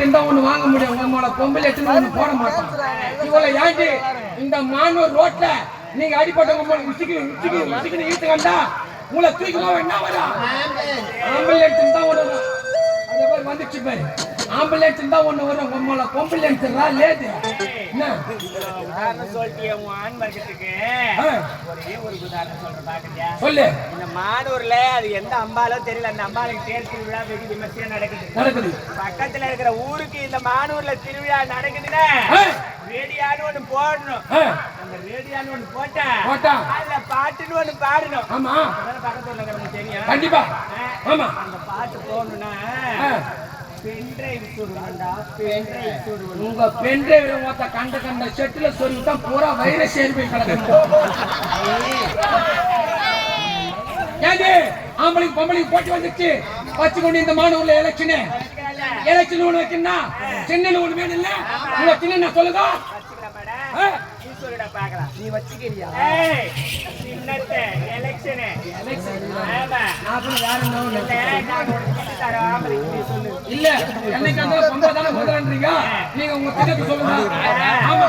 லெட்டு தான் ஒண்ணு வாங்க முடியும். உங்களோட பொம்பளை லெட்டுன்னு ஒண்ணு போட மாட்டான். இவ்வளவு ஏண்டி இந்த மானூர் ரோட்ல நீங்க அடிப்பட்டவங்க உச்சிக்கு ஈட்டு கண்டா உங்களை தூக்கமா என்ன வரும்? ஆம்புலன்ஸ் தான் ஒண்ணு அதே மாதிரி வந்துச்சு பாரு. ஆம்புலன்ஸ் தான் ஒண்ணு வரும். உங்களோட பொம்புலன்ஸ் லேது என்ன உதாரணம் சொல்லிட்டியா உன் ஆண் மார்க்கெட்டுக்கு? ஒரே ஒரு உதாரணம் சொல்ற பாக்குறியா? சொல்லு. இந்த மானூர்ல அது எந்த அம்பாலோ தெரியல, அந்த அம்பாளுக்கு தேர் திருவிழா வெகு விமர்சையா நடக்குது. பக்கத்துல இருக்கிற ஊருக்கு இந்த மானூர்ல திருவிழா நடக்குதுன்னா ரேடியான்னு ஒண்ணு போடணும். அந்த ரேடியான்னு ஒண்ணு போட்டா அதுல பாட்டுன்னு ஒண்ணு பாடணும். ஆமா, பக்கத்துல இருக்கிறவங்க தெரியும். கண்டிப்பா. ஆமா, அந்த பாட்டு போடணும்னா உங்க பென்ட்ரைவ் மொத்த கண்ட செட்டுல சொல்லிட்டா பூரா வைரஸ் ஏறி போய் கிடக்கும். ஏது ஆம்பளைக்கு பொம்பளைக்கு போட்டி வந்துச்சு வச்சுக்கொண்டு இந்த மாணவர்ல எலெக்ஷன் ஒண்ணு வைக்கணும்னா சின்ன ஒண்ணு வேணும் இல்ல? உங்க சின்ன சொல்லுதா நீ வச்சுக்கிறியா? இல்ல என்னைக்கு அந்த பொம்பளை தானே சொல்றீங்க, நீங்க உங்க திட்டத்தை சொல்லுங்க. ஆமா